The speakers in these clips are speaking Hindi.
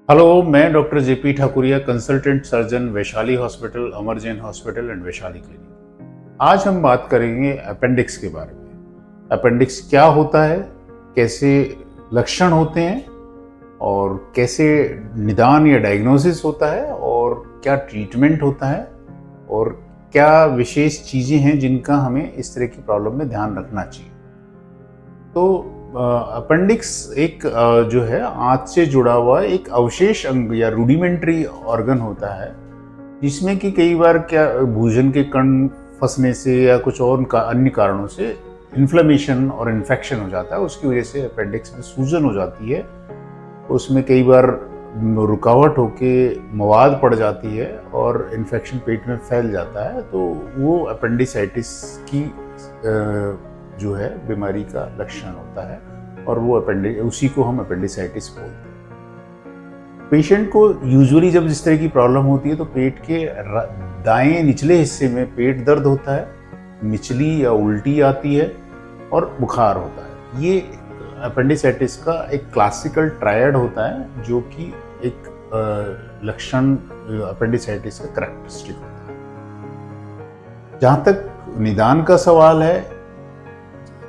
हेलो, मैं doctor JP Thakuria, consultant surgeon, Vaishali hospital, Amar Jain hospital and Vaishali clinic. आज हम बात करेंगे अपेंडिक्स के बारे में। अपेंडिक्स क्या होता है, कैसे लक्षण होते हैं और कैसे निदान या डायग्नोसिस होता है और क्या ट्रीटमेंट होता है और क्या विशेष चीज़ें हैं जिनका हमें इस तरह की प्रॉब्लम में ध्यान रखना चाहिए। तो अपेंडिक्स एक जो है आंत से जुड़ा हुआ एक अवशेष अंग या रूडिमेंट्री ऑर्गन होता है, जिसमें कि कई बार क्या भोजन के कण फंसने से या कुछ और अन्य कारणों से इन्फ्लेमेशन और इन्फेक्शन हो जाता है। उसकी वजह से अपेंडिक्स में सूजन हो जाती है, उसमें कई बार रुकावट होके मवाद पड़ जाती है और इन्फेक्शन पेट में फैल जाता है। तो वो अपेंडिसाइटिस की जो है बीमारी का लक्षण होता है और वो उसी को हम अपेंडिसाइटिस बोलते हैं। पेशेंट को यूजुअली जब इस तरह की प्रॉब्लम होती है तो पेट के दाएं निचले हिस्से में पेट दर्द होता है, मिचली या उल्टी आती है और बुखार होता है। ये अपेंडिसाइटिस का एक क्लासिकल ट्रायड होता है, जो कि एक लक्षण अपेंडिसाइटिस का करैक्टरिस्टिक होता है। जहाँ तक निदान का सवाल है,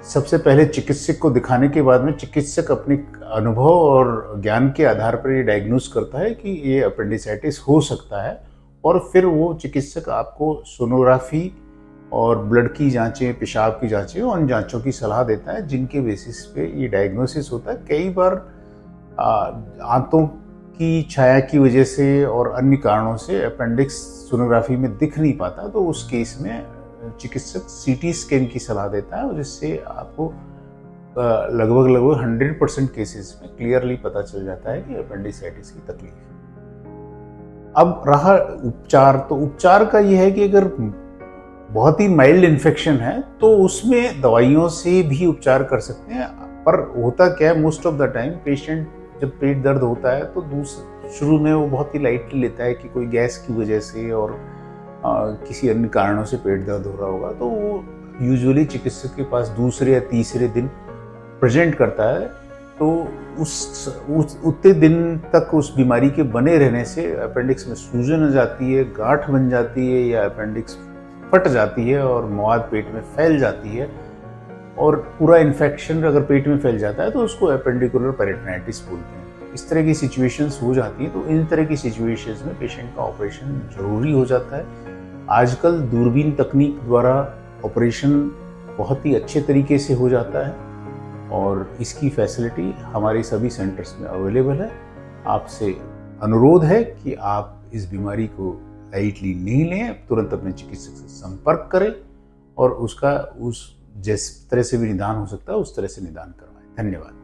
सबसे पहले चिकित्सक को दिखाने के बाद में चिकित्सक अपने अनुभव और ज्ञान के आधार पर ये डायग्नोस करता है कि ये अपेंडिसाइटिस हो सकता है, और फिर वो चिकित्सक आपको सोनोग्राफी और ब्लड की जांचें, पेशाब की जांचें, उन जांचों की सलाह देता है जिनके बेसिस पे ये डायग्नोसिस होता है। कई बार आंतों की छाया की वजह से और अन्य कारणों से अपेंडिक्स सोनोग्राफी में दिख नहीं पाता, तो उस केस में चिकित्सक सीटी स्कैन की सलाह देता है, जिससे आपको लगभग 100% केसेस में क्लियरली पता चल जाता है कि अपेंडिसाइटिस की तकलीफ है। अब रहा उपचार, तो उपचार का यह है कि अगर बहुत ही माइल्ड इन्फेक्शन है तो उसमें दवाइयों से भी उपचार कर सकते हैं। पर होता क्या है, most of the time patient जब पेट दर्द होता है तो शुरू में वो बहुत ही लाइटली लेता है कि कोई गैस की वजह से और किसी अन्य कारणों से पेट दर्द हो रहा होगा, तो वो यूजुअली चिकित्सक के पास दूसरे या तीसरे दिन प्रेजेंट करता है। तो उस उतने दिन तक उस बीमारी के बने रहने से अपेंडिक्स में सूजन हो जाती है, गांठ बन जाती है या अपेंडिक्स फट जाती है और मवाद पेट में फैल जाती है, और पूरा इन्फेक्शन अगर पेट में फैल जाता है तो उसको अपेंडिकुलर पेरिटोनाइटिस बोलते हैं। इस तरह की सिचुएशंस हो जाती है, तो इन तरह की सिचुएशंस में पेशेंट का ऑपरेशन जरूरी हो जाता है। आजकल दूरबीन तकनीक द्वारा ऑपरेशन बहुत ही अच्छे तरीके से हो जाता है और इसकी फैसिलिटी हमारे सभी सेंटर्स में अवेलेबल है। आपसे अनुरोध है कि आप इस बीमारी को लाइटली नहीं लें, तुरंत अपने चिकित्सक से संपर्क करें और उसका जिस तरह से भी निदान हो सकता है उस तरह से निदान करवाएं। धन्यवाद।